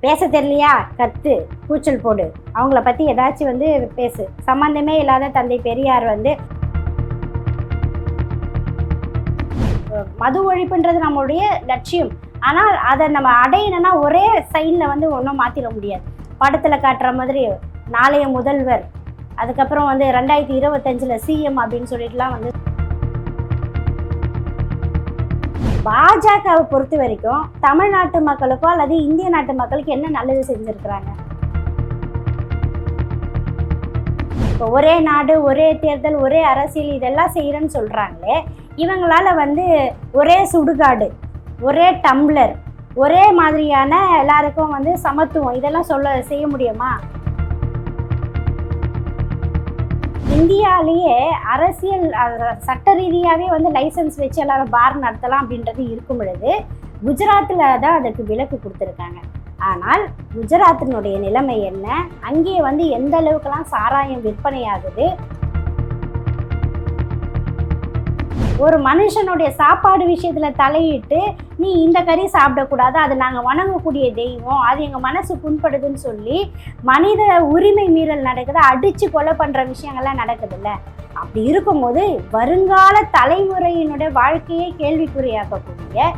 பேச தெரியலையா, கத்து, கூச்சல் போடு, அவங்கள பற்றி ஏதாச்சும் வந்து பேசு. சம்மந்தமே இல்லாத தந்தை பெரியார் வந்து மது ஒழிப்புன்றது நம்மளுடைய லட்சியம். ஆனால் அதை நம்ம அடையணும்னா ஒரே சைடில் வந்து ஒன்றும் மாற்றிட முடியாது. படத்தில் காட்டுற மாதிரி நாளைய முதல்வர், அதுக்கப்புறம் வந்து 2025 சிஎம் அப்படின்னு சொல்லிட்டுலாம் வந்து பாஜகவை பொறுத்த வரைக்கும் தமிழ்நாட்டு மக்களுக்கோ அல்லது இந்திய நாட்டு மக்களுக்கு என்ன நல்லது செஞ்சுருக்கிறாங்க? இப்போ ஒரே நாடு, ஒரே தேர்தல், ஒரே அரசியல் இதெல்லாம் செய்கிறேன்னு சொல்கிறாங்களே, இவங்களால வந்து ஒரே சுடுகாடு, ஒரே டம்ளர், ஒரே மாதிரியான எல்லாருக்கும் வந்து சமத்துவம் இதெல்லாம் செய்ய முடியுமா? இந்தியாவிலேயே அரசியல் சட்ட ரீதியாகவே வந்து லைசன்ஸ் வச்சு எல்லாரும் பார் நடத்தலாம் அப்படின்றது இருக்கும் பொழுது குஜராத்தில் தான் அதுக்கு விலக்கு கொடுத்துருக்காங்க. ஆனால் குஜராத்தினுடைய நிலைமை என்ன, அங்கே வந்து எந்த அளவுக்குலாம் சாராயம் விற்பனை ஆகுது, ஒரு மனுஷனுடைய சாப்பாடு விஷயத்தில் தலையிட்டு நீ இந்த கறி சாப்பிடக்கூடாது, அது நாங்கள் வணங்கக்கூடிய தெய்வம், அது எங்கள் மனசு புண்படுதுன்னு சொல்லி மனித உரிமை மீறல் நடக்குது, அடித்து கொலை பண்ணுற விஷயங்கள்லாம் நடக்குதுல்ல. அப்படி இருக்கும்போது வருங்கால தலைமுறையினுடைய வாழ்க்கையை கேள்விக்குறியாக்கக்கூடிய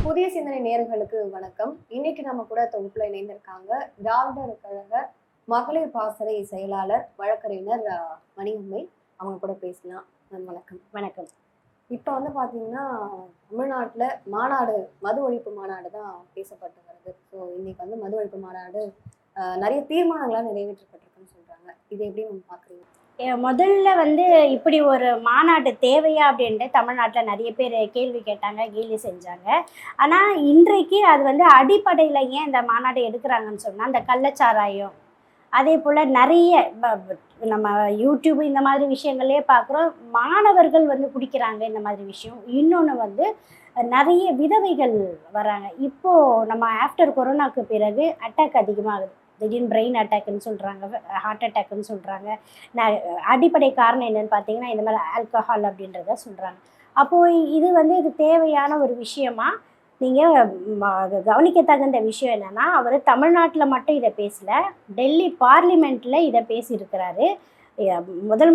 புதிய சிந்தனை நேயர்களுக்கு வணக்கம். இன்னைக்கு நம்ம கூட தொகுப்புல இணைந்திருக்காங்க திராவிடர் கழக மகளிர் பாசறை செயலாளர் வழக்கறிஞர் மணியம்மை. அவங்க கூட பேசலாம். வணக்கம். வணக்கம். இப்போ வந்து பார்த்தீங்கன்னா தமிழ்நாட்டில் மாநாடு, மது ஒழிப்பு மாநாடு தான் பேசப்பட்டு வருது. ஸோ இன்னைக்கு வந்து மது ஒழிப்பு மாநாடு நிறைய தீர்மானங்களாக நிறைவேற்றப்பட்டிருக்குன்னு சொல்றாங்க. இதை எப்படி நம்ம பார்க்குறீங்க? முதல்ல வந்து இப்படி ஒரு மாநாடு தேவையா அப்படின்ட்டு தமிழ்நாட்டில் நிறைய பேர் கேள்வி கேட்டாங்க, கேலி செஞ்சாங்க. ஆனால் இன்றைக்கு அது வந்து அடிப்படையில் ஏன் இந்த மாநாடு எடுக்கிறாங்கன்னு சொன்னால், அந்த கள்ளச்சாராயம், அதே போல் நிறைய நம்ம யூடியூப் இந்த மாதிரி விஷயங்களே பார்க்குறோம், மாணவர்கள் வந்து குடிக்கிறாங்க இந்த மாதிரி விஷயம். இன்னொன்று வந்து நிறைய விதவைகள் வராங்க. இப்போது நம்ம ஆஃப்டர் கொரோனாவுக்கு பிறகு அட்டாக் அதிகமாகுது. திடீர்னு பிரெயின் அட்டாக்குன்னு சொல்கிறாங்க, ஹார்ட் அட்டாக்குன்னு சொல்கிறாங்க. அடிப்படை காரணம் என்னென்னு பார்த்தீங்கன்னா இந்த மாதிரி ஆல்கஹால் அப்படின்றத சொல்கிறாங்க. அப்போது இது வந்து இது தேவையான ஒரு விஷயமா நீங்கள் கவனிக்க தகுந்த விஷயம் என்னென்னா, அவர் தமிழ்நாட்டில் மட்டும் இதை பேசலை, டெல்லி பார்லிமெண்ட்டில் இதை பேசியிருக்கிறாரு.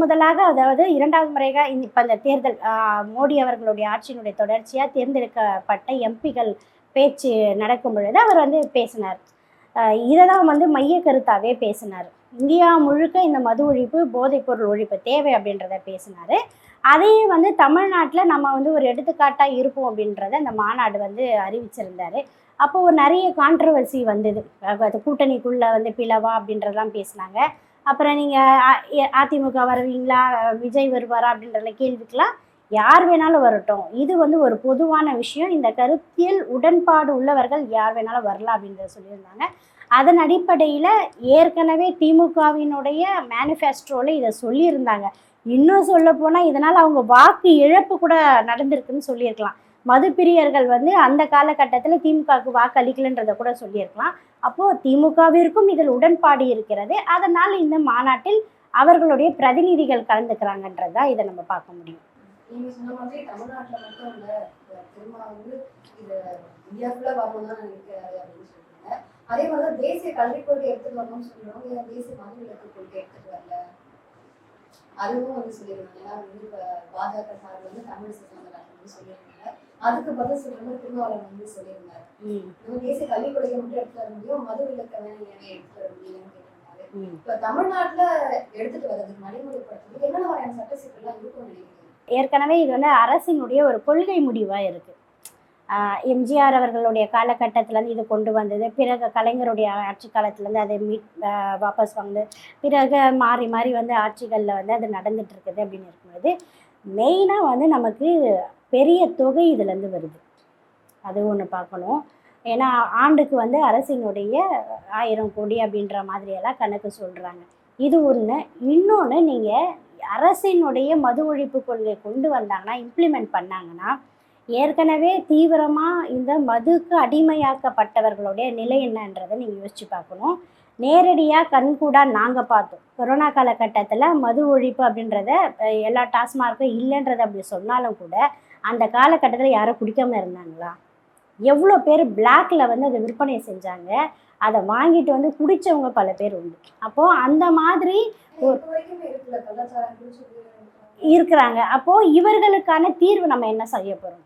முதலாக, அதாவது 2வது முறையாக இப்போ இந்த தேர்தல் மோடி அவர்களுடைய ஆட்சியினுடைய தொடர்ச்சியாக தேர்ந்தெடுக்கப்பட்ட எம்பிகள் பேச்சு நடக்கும் பொழுது அவர் வந்து பேசினார். இதை தான் வந்து மைய கருத்தாகவே பேசினார். இந்தியா முழுக்க இந்த மது ஒழிப்பு, போதைப்பொருள் ஒழிப்பு தேவை அப்படின்றத பேசினார். அதையே வந்து தமிழ்நாட்டில் நம்ம வந்து ஒரு எடுத்துக்காட்டாக இருப்போம் அப்படின்றத அந்த மாநாடு வந்து அறிவிச்சிருந்தார். அப்போது ஒரு நிறைய கான்ட்ரவர்சி வந்தது. அது கூட்டணிக்குள்ளே வந்து பிளவா அப்படின்றதெல்லாம் பேசினாங்க. அப்புறம் நீங்கள் அதிமுக வருவீங்களா, விஜய் வருவாரா அப்படின்ற கேள்விக்கெலாம் யார் வேணாலும் வரட்டும், இது வந்து ஒரு பொதுவான விஷயம், இந்த கருத்தியல் உடன்பாடு உள்ளவர்கள் யார் வேணாலும் வரலாம் அப்படின்றத சொல்லியிருந்தாங்க. அதன் அடிப்படையில் ஏற்கனவே திமுகவினுடைய மேனிஃபெஸ்டோவில் இதை சொல்லியிருந்தாங்க. இன்னும் சொல்ல போனால் இதனால் அவங்க வாக்கு இழப்பு கூட நடந்திருக்குன்னு சொல்லியிருக்கலாம். மதுப்பிரியர்கள் வந்து அந்த காலகட்டத்தில் திமுகவுக்கு வாக்கு அளிக்கலைன்றதை கூட சொல்லியிருக்கலாம். அப்போது திமுகவிற்கும் இதில் உடன்பாடு இருக்கிறது. அதனால் இந்த மாநாட்டில் அவர்களுடைய பிரதிநிதிகள் கலந்துக்கிறாங்கன்றதா இதை நம்ம பார்க்க முடியும். நீங்க சொன்ன மாதிரி தமிழ்நாட்டில் மட்டும் இல்லை, திரும்ப வந்து இது இந்தியாவுக்குள்ள வரணும் தான் நினைக்கிறாரு அப்படின்னு சொல்றாங்க. அதே மாதிரி தேசிய கல்விக் கொள்கை எடுத்துட்டு வரணும்னு சொல்றோம், இல்லை தேசிய மதுவிலக்கு கொள்கை எடுத்துட்டு வரல அதுவும் வந்து சொல்லியிருந்தாங்க. ஏன்னா வந்து இப்போ பாஜக சார்பில் வந்து தமிழிசை சவுந்தரராஜன் வந்து சொல்லியிருந்தாங்க. அதுக்கு பதில் சொல்றது திருமாவளவன் வந்து சொல்லியிருந்தாரு, நம்ம தேசிய கல்விக் கொள்கையை மட்டும் எடுத்து வர முடியும், மதுவிலக்கை வேணும் ஏன் எடுத்து வர முடியும்னு கேட்டிருந்தாரு. இப்போ தமிழ்நாட்டில் எடுத்துட்டு வர்றதுக்கு நடைமுறைப்படுத்துறது என்னென்ன வகையான சட்ட சிக்கல்லாம் இருக்கும்னு நினைக்கிறேன். ஏற்கனவே இது வந்து அரசினுடைய ஒரு கொள்கை முடிவாக இருக்குது. எம்ஜிஆர் அவர்களுடைய காலகட்டத்திலேருந்து இது கொண்டு வந்தது, பிறகு கலைஞருடைய ஆட்சி காலத்துலேருந்து அதை வாபஸ் வாங்குது, பிறகு மாறி மாறி வந்து ஆட்சிகளில் வந்து அது நடந்துட்டு இருக்குது அப்படின்னு இருக்கும்போது மெயினாக வந்து நமக்கு பெரிய தொகை இதுலேருந்து வருது. அது ஒன்று பார்க்கணும். ஏன்னா ஆண்டுக்கு வந்து அரசினுடைய 1000 கோடி அப்படின்ற மாதிரியெல்லாம் கணக்கு சொல்கிறாங்க. இது ஒன்று. இன்னொன்று, நீங்கள் அரசினுடைய மது ஒழிப்பு கொள்கை கொண்டு வந்தாங்கன்னா, இம்ப்ளிமெண்ட் பண்ணாங்கன்னா, ஏற்கனவே தீவிரமாக இந்த மதுக்கு அடிமையாக்கப்பட்டவர்களுடைய நிலை என்னன்றதை நீங்கள் யோசித்து பார்க்கணும். நேரடியாக கண்கூடாக நாங்கள் பார்த்தோம். கொரோனா காலகட்டத்தில் மது ஒழிப்பு அப்படின்றத எல்லா டாஸ்மார்க்கும் இல்லைன்றதை அப்படி சொன்னாலும் கூட அந்த காலகட்டத்தில் யாரும் குடிக்காமல் இருந்தாங்களா? எவ்வளோ பேர் பிளாக்ல வந்து அதை விற்பனை செஞ்சாங்க. அதை வாங்கிட்டு வந்து குடித்தவங்க பல பேர் உண்டு. அப்போது அந்த மாதிரி இப்ப வரைக்குமே இருக்குல்ல கலாச்சாரம் குடிச்சிட்டு இருக்கிறாங்க. அப்போது இவர்களுக்கான தீர்வு நம்ம என்ன செய்ய போகிறோம்?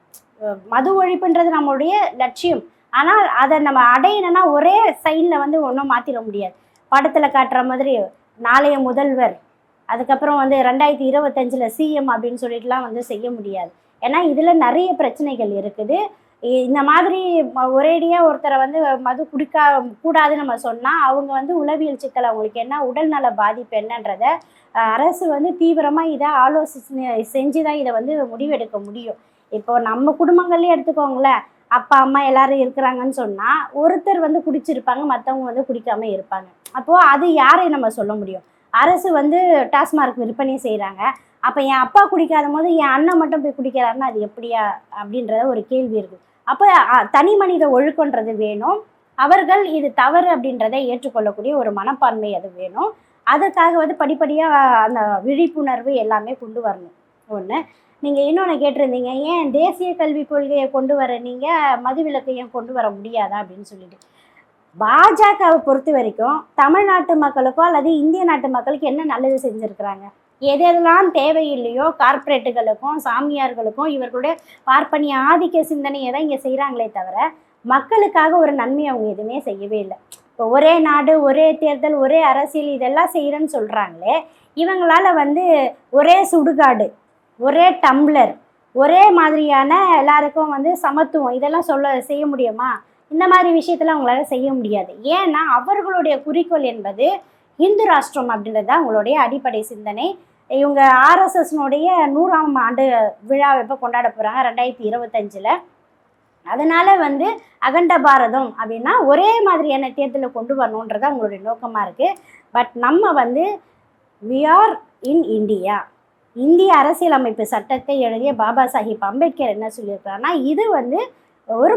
மது ஒழிப்புன்றது நம்மளுடைய லட்சியம். ஆனால் அதை நம்ம அடையணும்னா ஒரே சைடில் வந்து ஒன்றும் மாற்றிட முடியாது. படத்தில் காட்டுற மாதிரி நாளைய முதல்வர், அதுக்கப்புறம் வந்து 2025 சிஎம் அப்படின்னு சொல்லிட்டுலாம் வந்து செய்ய முடியாது. ஏன்னா இதில் நிறைய பிரச்சனைகள் இருக்குது. இந்த மாதிரி ஒரேடியாக ஒருத்தரை வந்து மது குடிக்க கூடாதுன்னு நம்ம சொன்னால் அவங்க வந்து உளவியல் சிக்கல், அவங்களுக்கு என்ன உடல்நல பாதிப்பு என்னன்றதை அரசு வந்து தீவிரமாக இதை ஆலோசனை செஞ்சு தான் இதை வந்து முடிவெடுக்க முடியும். இப்போ நம்ம குடும்பங்கள்லேயே எடுத்துக்கோங்களேன், அப்பா அம்மா எல்லாரும் இருக்கிறாங்கன்னு சொன்னால் ஒருத்தர் வந்து குடிச்சிருப்பாங்க, மற்றவங்க வந்து குடிக்காமல் இருப்பாங்க. அப்போது அது யாரை நம்ம சொல்ல முடியும்? அரசு வந்து டாஸ்மார்க் விற்பனை செய்கிறாங்க, அப்போ என் அப்பா குடிக்காத போது என் அண்ணன் மட்டும் போய் குடிக்கிறாருன்னா அது எப்படியா அப்படின்றத ஒரு கேள்வி இருக்குது. அப்போ தனி மனித ஒழுக்கன்றது வேணும். அவர்கள் இது தவறு அப்படின்றத ஏற்றுக்கொள்ளக்கூடிய ஒரு மனப்பான்மை அது வேணும். அதற்காக வந்து படிப்படியாக அந்த விழிப்புணர்வு எல்லாமே கொண்டு வரணும். ஒன்று. நீங்கள் இன்னொன்று கேட்டிருந்தீங்க, ஏன் தேசிய கல்விக் கொள்கையை கொண்டு வர நீங்கள் மதுவிலக்கு ஏன் கொண்டு வர முடியாதா அப்படின்னு சொல்லிட்டு. பாஜகவை பொறுத்த வரைக்கும் தமிழ்நாட்டு மக்களுக்கோ அல்லது இந்திய நாட்டு மக்களுக்கு என்ன நல்லது செஞ்சுருக்கிறாங்க? எதெல்லாம் தேவையில்லையோ கார்ப்பரேட்டுகளுக்கும் சாமியார்களுக்கும் இவர்களுடைய பார்ப்பனிய ஆதிக்க சிந்தனையை தான் இங்கே செய்கிறாங்களே தவிர மக்களுக்காக ஒரு நன்மை அவங்க எதுவுமே செய்யவே இல்லை. இப்போ ஒரே நாடு, ஒரே தேர்தல், ஒரே அரசியல் இதெல்லாம் செய்கிறேன்னு சொல்கிறாங்களே, இவங்களால் வந்து ஒரே சுடுகாடு, ஒரே டம்ளர், ஒரே மாதிரியான எல்லாருக்கும் வந்து சமத்துவம் இதெல்லாம் செய்ய முடியுமா? இந்த மாதிரி விஷயத்தில் அவங்களால செய்ய முடியாது. ஏன்னா அவர்களுடைய குறிக்கோள் என்பது இந்து ராஷ்டிரம் அப்படின்றது தான் அவங்களுடைய அடிப்படை சிந்தனை. இவங்க ஆர்எஸ்எஸ்னுடைய 100ஆம் ஆண்டு விழாவை எப்போ கொண்டாட போகிறாங்க? 2025. அதனால் வந்து அகண்ட பாரதம் அப்படின்னா ஒரே மாதிரியான தேர்தலை கொண்டு வரணுன்றது அவங்களுடைய நோக்கமாக இருக்குது. பட் நம்ம வந்து வி ஆர் இன் இந்தியா. இந்திய அரசியலமைப்பு சட்டத்தை எழுதிய பாபா சாஹிப் அம்பேத்கர் என்ன சொல்லியிருக்கிறாருன்னா, இது வந்து ஒரு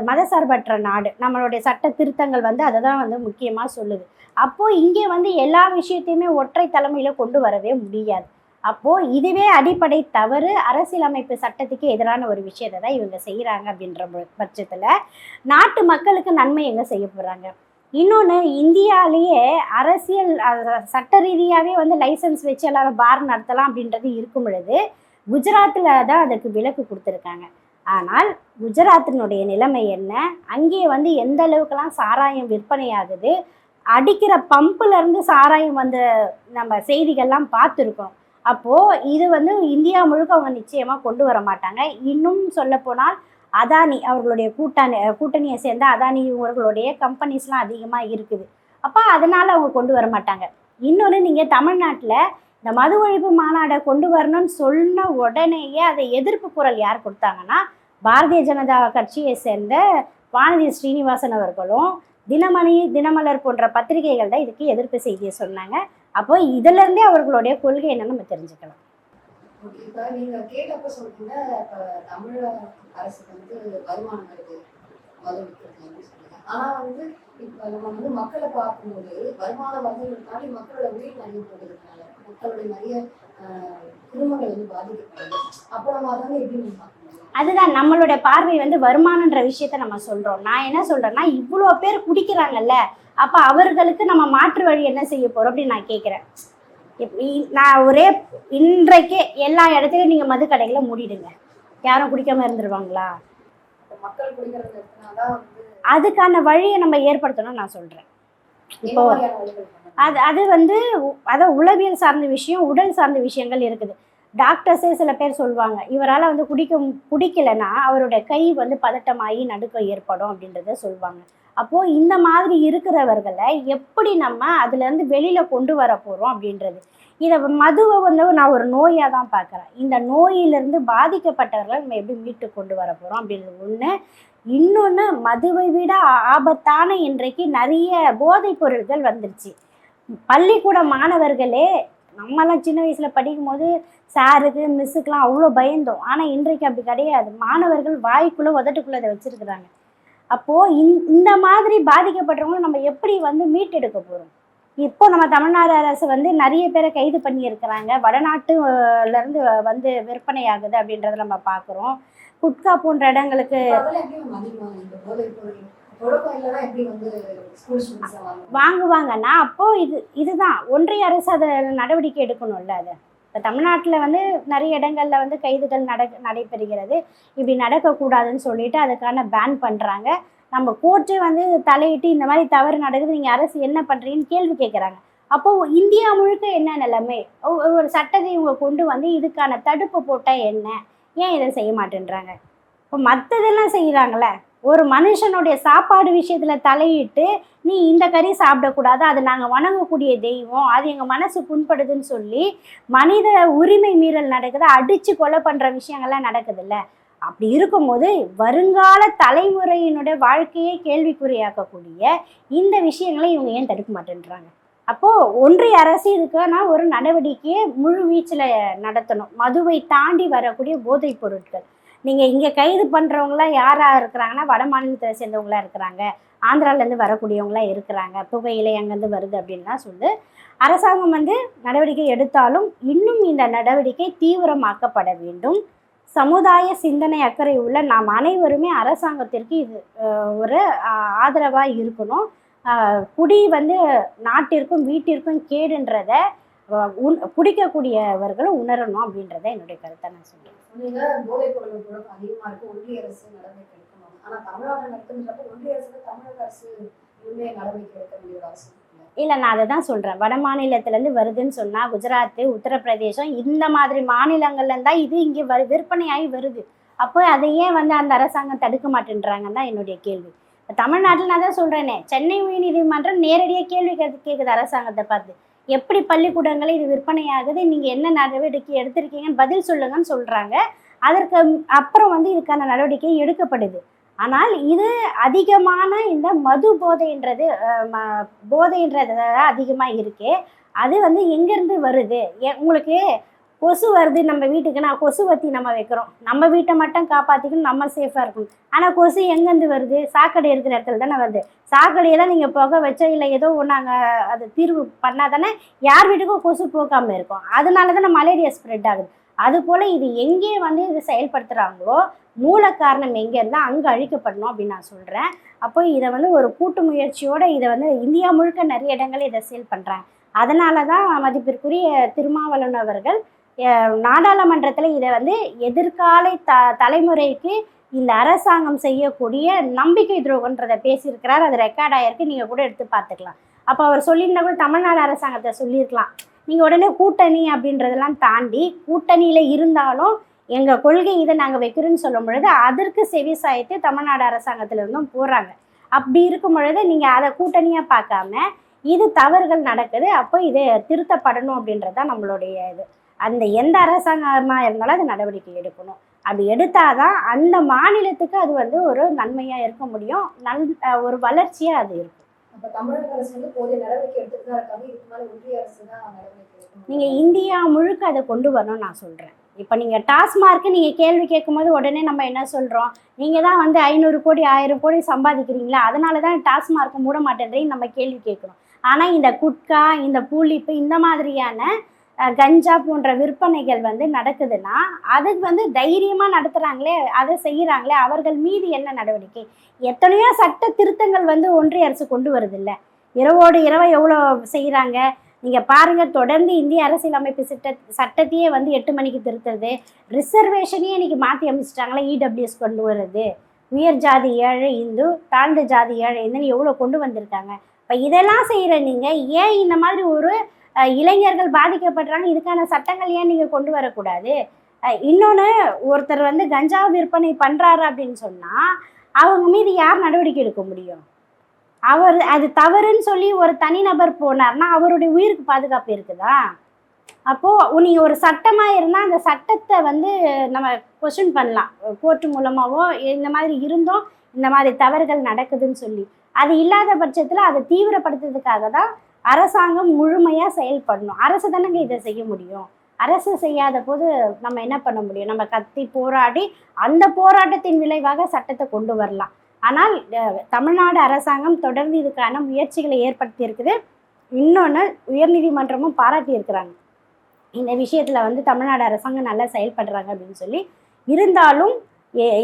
மதசார்பற்ற நாடு. நம்மளுடைய சட்ட திருத்தங்கள் வந்து அதை தான் வந்து முக்கியமாக சொல்லுது. அப்போது இங்கே வந்து எல்லா விஷயத்தையுமே ஒற்றை தலைமையில் கொண்டு வரவே முடியாது. அப்போது இதுவே அடிப்படை தவறு, அரசியலமைப்பு சட்டத்துக்கு எதிரான ஒரு விஷயத்தை தான் இவங்க செய்கிறாங்க அப்படின்ற பட்சத்தில் நாட்டு மக்களுக்கு நன்மை எங்கே செய்ய போகிறாங்க? இன்னொன்று, இந்தியாவிலேயே அரசியல் சட்ட ரீதியாகவே வந்து லைசன்ஸ் வச்சு எல்லாரும் பார் நடத்தலாம் அப்படின்றது இருக்கும் பொழுது குஜராத்தில் தான் அதுக்கு விலக்கு கொடுத்துருக்காங்க. ஆனால் குஜராத்தினுடைய நிலைமை என்ன? அங்கே வந்து எந்த அளவுக்குலாம் சாராயம் விற்பனை ஆகுது, அடிக்கிற பம்புலேருந்து சாராயம் வந்த நம்ம செய்திகள்லாம் பார்த்துருக்கோம். அப்போது இது வந்து இந்தியா முழுக்க அவங்க நிச்சயமாக கொண்டு வர மாட்டாங்க. இன்னும் சொல்லப்போனால் அதானி அவர்களுடைய கூட்டணியை சேர்ந்த அதானி இவர்களுடைய கம்பெனிஸ்லாம் அதிகமாக இருக்குது. அப்போ அதனால் அவங்க கொண்டு வர மாட்டாங்க. இன்னொன்று, நீங்கள் தமிழ்நாட்டில் இந்த மது ஒழிப்பு மாநாடை கொண்டு வரணும்னு சொன்ன உடனேயே அதை எதிர்ப்பு குரல் யார் கொடுத்தாங்கன்னா, பாரதிய ஜனதா கட்சியை சேர்ந்த வானதி ஸ்ரீனிவாசன் அவர்களும் தினமணி, தினமலர் போன்ற பத்திரிகைகள் தான் இதுக்கு எதிர்ப்பு செய்தியை சொன்னாங்க. அப்போ இதிலிருந்தே அவர்களுடைய கொள்கை என்னன்னு நம்ம தெரிஞ்சுக்கலாம். இப்போ நீங்க கேட்டப்ப சொல்றீங்க, இப்ப தமிழக அரசுக்கு வந்து வருமானம் வருது மது விற்கிறது அப்படின்னு சொல்லுங்க. ஆனா வந்து இப்ப நம்ம வந்து மக்களை பார்க்கும்போது வருமானம் வந்ததுனால மக்களோட உயிர் நிறைய போகிறதுனால மக்களுடைய நிறைய குடும்பங்கள் வந்து பாதிக்கப்படுது. அப்போ நம்ம அதை எப்படி பார்க்கணும்? அதுதான் நம்மளுடைய பார்வை வந்து வருமானன்ற விஷயத்த நம்ம சொல்கிறோம். நான் என்ன சொல்கிறேன்னா, இவ்வளோ பேர் குடிக்கிறாங்கல்ல, அப்போ அவர்களுக்கு நம்ம மாற்று வழி என்ன செய்ய போகிறோம் அப்படின்னு நான் கேட்குறேன். நான் இன்றைக்கே எல்லா இடத்துலையும் நீங்கள் மது கடைகளை மூடிடுங்க, யாரும் குடிக்காமல் இருந்துருவாங்களா? மக்கள் குடிக்கிறது அதுக்கான வழியை நம்ம ஏற்படுத்தணும்னு நான் சொல்கிறேன். இப்போ அது வந்து உளவியல் சார்ந்த விஷயம், உடல் சார்ந்த விஷயங்கள் இருக்குது. டாக்டர்ஸே சில பேர் சொல்லுவாங்க, இவரால் வந்து குடிக்கலைன்னா அவருடைய கை வந்து பதட்டமாகி நடுக்கம் ஏற்படும் அப்படின்றத சொல்லுவாங்க. அப்போது இந்த மாதிரி இருக்கிறவர்களை எப்படி நம்ம அதுலேருந்து வெளியில் கொண்டு வர போகிறோம் அப்படின்றது. இதை மதுவை வந்து நான் ஒரு நோயாக தான் பார்க்குறேன். இந்த நோயிலிருந்து பாதிக்கப்பட்டவர்களை நம்ம எப்படி மீட்டு கொண்டு வர போகிறோம் அப்படின்றது ஒன்று. இன்னொன்று, மதுவை விட ஆபத்தான இன்றைக்கு நிறைய போதைப் பொருட்கள் வந்துருச்சு. பள்ளிக்கூட மாணவர்களே, நம்மளாம் சின்ன வயசில் படிக்கும் போது சாருக்கு மிஸ்ஸுக்கெலாம் அவ்வளோ பயந்தோம். ஆனால் இன்றைக்கு அப்படி கிடையாது. மாணவர்கள் வாய்க்குள்ளே உதட்டுக்குள்ளே அதை வச்சுருக்குறாங்க. அப்போது இந்த மாதிரி பாதிக்கப்பட்டவங்களும் நம்ம எப்படி வந்து மீட்டெடுக்க போகிறோம்? இப்போ நம்ம தமிழ்நாடு அரசு வந்து நிறைய பேரை கைது பண்ணியிருக்கிறாங்க. வடநாட்டுலேருந்து வந்து விற்பனை ஆகுது அப்படின்றத நம்ம பார்க்குறோம். குட்கா போன்ற இடங்களுக்கு அதெல்லாம் எப்படி மேம் அதிகமாக இந்த போதைப் பொருள் தொடக்கம் இல்லைன்னா எப்படி வந்து ஸ்கூல் ஸ்டூடெண்ட்ஸாக வாங்குவாங்க? வாங்குவாங்கன்னா அப்போது இதுதான் ஒன்றிய அரசு அதை நடவடிக்கை எடுக்கணும்ல. அதை இப்போ தமிழ்நாட்டில் வந்து நிறைய இடங்களில் வந்து கைதுகள் நடைபெறுகிறது. இப்படி நடக்கக்கூடாதுன்னு சொல்லிட்டு அதுக்கான பேன் பண்ணுறாங்க. நம்ம கோர்ட்டு வந்து தலையிட்டு இந்த மாதிரி தவறு நடக்குது, நீங்கள் அரசு என்ன பண்ணுறீங்கன்னு கேள்வி கேட்குறாங்க. அப்போது இந்தியா முழுக்க என்ன நிலைமை, ஒரு சட்டத்தை இவங்க கொண்டு வந்து இதுக்கான தடுப்பு போட்டால் என்ன, ஏன் இதை செய்ய மாட்டேன்றாங்க? இப்போ மற்றதெல்லாம் செய்கிறாங்களே, ஒரு மனுஷனுடைய சாப்பாடு விஷயத்தில் தலையிட்டு நீ இந்த கறி சாப்பிடக்கூடாது, அது நாங்கள் வணங்கக்கூடிய தெய்வம், அது எங்கள் மனசு புண்படுதுன்னு சொல்லி மனித உரிமை மீறல் நடக்குது, அடித்து கொலை பண்ணுற விஷயங்கள்லாம் நடக்குதுல்ல. அப்படி இருக்கும்போது வருங்கால தலைமுறையினுடைய வாழ்க்கையை கேள்விக்குறியாக்கக்கூடிய இந்த விஷயங்களை இவங்க ஏன் தடுக்க மாட்டேன்றாங்க? அப்போது ஒன்றிய அரசு இதுக்கான ஒரு நடவடிக்கையை முழு வீச்சில் நடத்தணும். மதுவை தாண்டி வரக்கூடிய போதைப் பொருட்கள் நீங்கள் இங்கே கைது பண்ணுறவங்களாம் யாராக இருக்கிறாங்கன்னா வட மாநிலத்தை சேர்ந்தவங்களாக இருக்கிறாங்க, ஆந்திராவிலேருந்து வரக்கூடியவங்களாம் இருக்கிறாங்க, புகையிலை அங்கேருந்து வருது அப்படின்லாம் சொல்லி அரசாங்கம் வந்து நடவடிக்கை எடுத்தாலும் இன்னும் இந்த நடவடிக்கை தீவிரமாக்கப்பட வேண்டும். சமுதாய சிந்தனை அக்கறை உள்ள நாம் அனைவருமே அரசாங்கத்திற்கு இது ஒரு ஆதரவாக இருக்கணும். குடி வந்து நாட்டிற்கும் வீட்டிற்கும் கேடுன்றத குடிக்கக்கூடியவர்களும் உணரணும் அப்படின்றத என்னுடைய கருத்தை நான் சொல்லுவேன். நீங்க போதைப் பொருள் தொடக்கம் அதிகமா இருக்கு, ஒன்றிய அரசு நடவடிக்கை எடுக்கணும். ஆனா தமிழ்நாட்டில் நடத்துன்றப்ப ஒன்றிய அரசு தமிழக அரசு இனிமே நடவடிக்கை எடுக்க வேண்டிய ஒரு அவசியம் இல்லை. நான் அதை தான் சொல்கிறேன். வட மாநிலத்திலேருந்து வருதுன்னு சொன்னால் குஜராத்து, உத்தரப்பிரதேசம் இந்த மாதிரி மாநிலங்கள்லேருந்து தான் இது இங்கே விற்பனையாகி வருது. அப்போ அதை ஏன் வந்து அந்த அரசாங்கம் தடுக்க மாட்டேன்றாங்கன்னு தான் என்னுடைய கேள்வி. தமிழ்நாட்டில் நான் தான் சொல்கிறேனே, சென்னை உயர்நீதிமன்றம் நேரடியாக கேள்வி கேட்குது அரசாங்கத்தை பார்த்து, எப்படி பள்ளிக்கூடங்களில் இது விற்பனையாகுது, நீங்கள் என்ன நடவடிக்கை எடுத்திருக்கீங்கன்னு பதில் சொல்லுங்கன்னு சொல்கிறாங்க. அதற்கு அப்புறம் வந்து இதுக்கான நடவடிக்கை எடுக்கப்படுது. ஆனால் இது அதிகமான இந்த மது போதைன்றது அதிகமாக இருக்கு. அது வந்து எங்கேருந்து வருது? உங்களுக்கு கொசு வருது நம்ம வீட்டுக்கு, நான் கொசுவத்தி நம்ம வைக்கிறோம், நம்ம வீட்டை மட்டும் காப்பாற்றிக்கணும், நம்ம சேஃபாக இருக்கணும். ஆனால் கொசு எங்கேருந்து வருது? சாக்கடை இருக்கிற இடத்துல தானே வருது. சாக்கடையை தான் நீங்கள் புகை வச்சோ இல்லை ஏதோ நாங்கள் அதை தீர்வு பண்ணால் தானே யார் வீட்டுக்கும் கொசு போக்காமல் இருக்கும். அதனால தானே மலேரியா ஸ்ப்ரெட் ஆகுது. அதுபோல் இது எங்கே வந்து இது செயல்படுத்துகிறாங்களோ மூல காரணம் எங்கே இருந்தால் அங்கே அழிக்கப்படணும் அப்படின்னு நான் சொல்கிறேன். அப்போ இதை வந்து ஒரு கூட்டு முயற்சியோடு இதை வந்து இந்தியா முழுக்க நிறைய இடங்கள் இதை சேல் பண்ணுறாங்க. அதனால தான் மதிப்பிற்குரிய திருமாவளவன் அவர்கள் நாடாளுமன்றத்தில் இதை வந்து எதிர்கால தலைமுறைக்கு இந்த அரசாங்கம் செய்யக்கூடிய நம்பிக்கை துரோகன்றதை பேசியிருக்கிறார். அது ரெக்கார்ட் ஆகிருக்கு, நீங்கள் கூட எடுத்து பார்த்துக்கலாம். அப்போ அவர் சொல்லியிருந்தா கூட தமிழ்நாடு அரசாங்கத்தை சொல்லியிருக்கலாம், நீங்கள் உடனே கூட்டணி அப்படின்றதெல்லாம் தாண்டி கூட்டணியில் இருந்தாலும் எங்கள் கொள்கை இதை நாங்கள் வைக்கிறோன்னு சொல்லும் பொழுது அதற்கு செவி சாய்த்து தமிழ்நாடு அரசாங்கத்திலிருந்தும் போகிறாங்க. அப்படி இருக்கும் பொழுது நீங்கள் அதை கூட்டணியாக பார்க்காம இது தவறுகள் நடக்குது, அப்போ இது திருத்தப்படணும் அப்படின்றது தான் நம்மளுடைய இது. அந்த எந்த அரசாங்கமாக இருந்தாலும் அது நடவடிக்கை எடுக்கணும். அப்படி எடுத்தால் தான் அந்த மாநிலத்துக்கு அது வந்து ஒரு நன்மையாக இருக்க முடியும், ஒரு வளர்ச்சியாக அது இருக்கும். அப்போ தமிழக அரசு வந்து போதிய நடவடிக்கை எடுத்துட்டு தான் இருக்காங்க, இதுக்கு மேலே ஒன்றிய அரசு தான் நடவடிக்கை எடுக்கணும். நீங்கள் இந்தியா முழுக்க அதை கொண்டு வரணும்னு நான் சொல்கிறேன். இப்போ நீங்கள் டாஸ்மார்க்கு நீங்கள் கேள்வி கேட்கும்போது உடனே நம்ம என்ன சொல்கிறோம், நீங்கள் தான் வந்து 500 கோடி 1000 கோடி சம்பாதிக்கிறீங்களா, அதனால தான் டாஸ்மார்க்கு மூட மாட்டேன்றீங்க நம்ம கேள்வி கேட்குறோம். ஆனால் இந்த குட்கா, இந்த பூலிப்பு, இந்த மாதிரியான கஞ்சா போன்ற விற்பனைகள் வந்து நடக்குதுன்னா அதுக்கு வந்து தைரியமாக நடத்துகிறாங்களே, அதை செய்கிறாங்களே, அவர்கள் மீது என்ன நடவடிக்கை? எத்தனையோ சட்ட திருத்தங்கள் வந்து ஒன்றிய அரசு கொண்டு வருது இல்லை, இரவோடு இரவு எவ்வளோ செய்கிறாங்க நீங்கள் பாருங்கள். தொடர்ந்து இந்திய அரசியலமைப்பு சட்டத்தையே வந்து 8 மணிக்கு திருத்துறது, ரிசர்வேஷனையே இன்றைக்கி மாற்றி அமைச்சிட்டாங்களே, இடபிள்யூஎஸ் கொண்டு வருது, உயர் ஜாதி ஏழை இந்து, தாழ்ந்த ஜாதி ஏழை இந்துன்னு எவ்வளோ கொண்டு வந்திருக்காங்க. இப்போ இதெல்லாம் செய்கிற நீங்கள் ஏன் இந்த மாதிரி ஒரு இளைஞர்கள் பாதிக்கப்படுறாங்க, இதுக்கான சட்டங்கள் ஏன் நீங்கள் கொண்டு வரக்கூடாது? இன்னொன்று, ஒருத்தர் வந்து கஞ்சா விற்பனை பண்ணுறாரு அப்படின்னு சொன்னால் அவங்க மீது யார் நடவடிக்கை எடுக்க முடியும்? அவர் அது தவறுன்னு சொல்லி ஒரு தனிநபர் போனார்னா அவருடைய உயிருக்கு பாதுகாப்பு இருக்குதா? அப்போது நீங்கள் ஒரு சட்டமாக இருந்தால் அந்த சட்டத்தை வந்து நம்ம கொஸ்டின் பண்ணலாம், கோர்ட்டு மூலமாகவோ இந்த மாதிரி இருந்தோம் இந்த மாதிரி தவறுகள் நடக்குதுன்னு சொல்லி. அது இல்லாத பட்சத்தில் அதை தீவிரப்படுத்துறதுக்காக தான் அரசாங்கம் முழுமையாக செயல்படணும். அரசு தானங்க இதை செய்ய முடியும். அரசு செய்யாத போது நம்ம என்ன பண்ண முடியும்? நம்ம கத்தி போராடி அந்த போராட்டத்தின் விளைவாக சட்டத்தை கொண்டு வரலாம். ஆனால் தமிழ்நாடு அரசாங்கம் தொடர்ந்து இதுக்கான முயற்சிகளை ஏற்படுத்தி இருக்குது. இன்னொன்று, உயர்நீதிமன்றமும் பாராட்டி இருக்கிறாங்க இந்த விஷயத்தில் வந்து தமிழ்நாடு அரசாங்கம் நல்லா செயல்படுறாங்க அப்படின்னு சொல்லி. இருந்தாலும்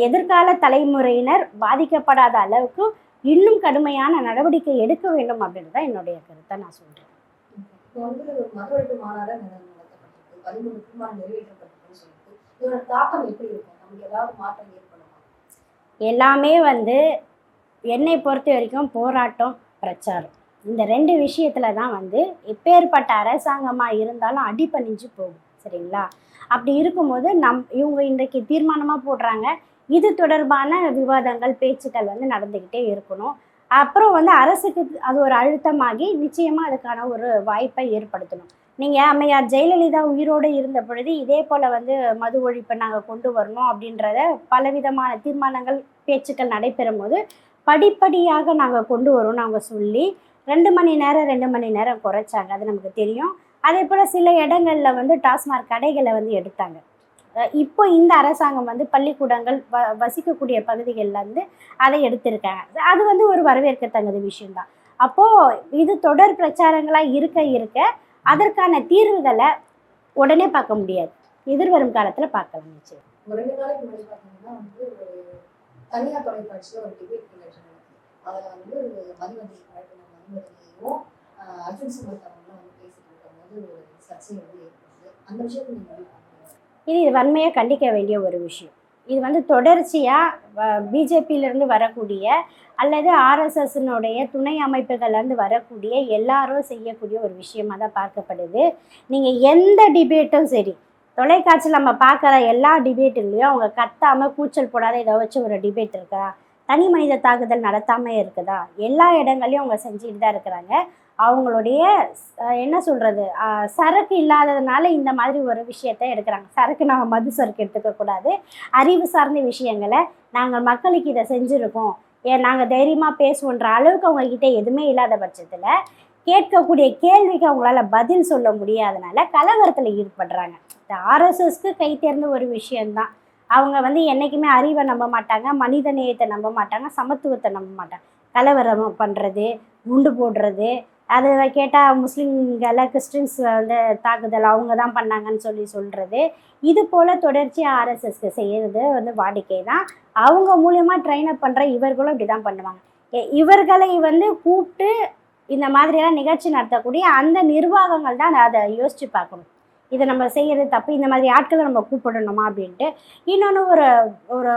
எதிர்கால தலைமுறையினர் பாதிக்கப்படாத அளவுக்கு இன்னும் கடுமையான நடவடிக்கை எடுக்க வேண்டும் அப்படின்றது தான் என்னுடைய கருத்தை நான் சொல்கிறேன். இப்போ வந்து மது ஒழிப்பு மாநாடு நடத்தப்பட்டிருக்கு, 13 தீர்மானம் நிறைவேற்றப்பட்டிருக்குன்னு சொல்லிட்டு இதோட தாக்கம் எப்படி இருக்கும்? நமக்கு ஏதாவது மாற்றம் ஏற்படுமா? எல்லாமே வந்து என்னை பொறுத்த வரைக்கும் போராட்டம், பிரச்சாரம், இந்த 2 விஷயத்தில் தான் வந்து எப்பேற்பட்ட அரசாங்கமாக இருந்தாலும் அடிபணிஞ்சு போகும். சரிங்களா? அப்படி இருக்கும்போது இவங்க இன்றைக்கு தீர்மானமாக போடுறாங்க, இது தொடர்பான விவாதங்கள், பேச்சுக்கள் வந்து நடந்துக்கிட்டே இருக்கணும். அப்புறம் வந்து அரசுக்கு அது ஒரு அழுத்தமாகி நிச்சயமாக அதுக்கான ஒரு வாய்ப்பை ஏற்படுத்தணும். நீங்கள் அம்மையார் ஜெயலலிதா உயிரோடு இருந்த பொழுது இதே போல் வந்து மது ஒழிப்பை நாங்கள் கொண்டு வரணும் அப்படின்றத பலவிதமான தீர்மானங்கள், பேச்சுக்கள் நடைபெறும் போது படிப்படியாக நாங்கள் கொண்டு வரோம்னு அவங்க சொல்லி 2 மணி நேரம் குறைச்சாங்க. அது நமக்கு தெரியும். அதே போல் சில இடங்களில் வந்து டாஸ்மாக் கடைகளை வந்து எடுத்தாங்க. இப்போ இந்த அரசாங்கம் வந்து பள்ளிக்கூடங்கள் வசிக்கக்கூடிய பகுதிகளில் வந்து அதை எடுத்திருக்காங்க. அது வந்து ஒரு வரவேற்கத்தகுந்த விஷயம்தான். அப்போது இது தொடர் பிரச்சாரங்களாக இருக்க அதற்கான தீர்வுகளை உடனே பார்க்க முடியாது, எதிர்வரும் காலத்தில் பார்க்கலாம். நிச்சயம். ஒரு 2 நாளைக்கு முன்னாடி பார்த்தீங்கன்னா வந்து தனியார் தொலைக்காட்சியில் ஒரு டிபேட் நிகழ்ச்சி நடக்குது. அதில் வந்து மதிவதனி மதிவதனியும் அர்ஜுன் சம்பத் அவங்களும் வந்து பேசிட்டு இருக்கும்போது ஒரு சர்ச்சை வந்து ஏற்படுது. அந்த விஷயத்தை நீங்கள் இது வன்மையாக கண்டிக்க வேண்டிய ஒரு விஷயம். இது வந்து தொடர்ச்சியாக பிஜேபியிலேருந்து வரக்கூடிய அல்லது ஆர்எஸ்எஸ்னுடைய துணை அமைப்புகள்லேருந்து வரக்கூடிய எல்லாரும் செய்யக்கூடிய ஒரு விஷயமாக தான் பார்க்கப்படுது. நீங்கள் எந்த டிபேட்டும் சரி, தொலைக்காட்சியில் நம்ம பார்க்குற எல்லா டிபேட்டுலேயும் அவங்க கத்தாமல் கூச்சல் போடாத இதை வச்சு ஒரு டிபேட் இருக்கா, தனி மனித தாக்குதல் நடத்தாமல் இருக்குதா, எல்லா இடங்கள்லையும் அவங்க செஞ்சுட்டு தான் இருக்கிறாங்க. அவங்களுடைய என்ன சொல்கிறது, சரக்கு இல்லாததுனால இந்த மாதிரி ஒரு விஷயத்தை எடுக்கிறாங்க. சரக்கு நாங்கள் மது சரக்கு எடுத்துக்கக்கூடாது, அறிவு சார்ந்த விஷயங்களை நாங்கள் மக்களுக்கு இதை செஞ்சுருக்கோம், நாங்கள் தைரியமாக பேசுவோன்ற அளவுக்கு அவங்கக்கிட்ட எதுவுமே இல்லாத பட்சத்தில் கேட்கக்கூடிய கேள்விக்கு அவங்களால பதில் சொல்ல முடியாதனால கலவரத்தில் ஈடுபடுறாங்க. இந்த ஆர்எஸ்எஸ்க்கு கை தேர்ந்த ஒரு விஷயந்தான். அவங்க வந்து என்றைக்குமே அறிவை நம்ப மாட்டாங்க, மனித நேயத்தை நம்ப மாட்டாங்க, சமத்துவத்தை நம்ப மாட்டாங்க. கலவரம் பண்ணுறது, குண்டு போடுறது, அதை கேட்டால் முஸ்லீம்களை கிறிஸ்டின்ஸ் வந்து தாக்குதல் அவங்க தான் பண்ணாங்கன்னு சொல்கிறது, இது போல் தொடர்ச்சியாக ஆர்எஸ்எஸ்க்கு செய்கிறது வந்து வாடிக்கை தான். அவங்க மூலியமாக ட்ரெயின் அப் பண்ணுற இவர்களும் இப்படி தான் பண்ணுவாங்க. இவர்களை வந்து கூப்பிட்டு இந்த மாதிரியெல்லாம் நிகழ்ச்சி நடத்தக்கூடிய அந்த நிர்வாகங்கள் தான் அதை யோசித்து பார்க்கணும். இதை நம்ம செய்கிறது தப்பு, இந்த மாதிரி ஆட்களை நம்ம கூப்பிடணுமா அப்படின்ட்டு. இன்னொன்று, ஒரு ஒரு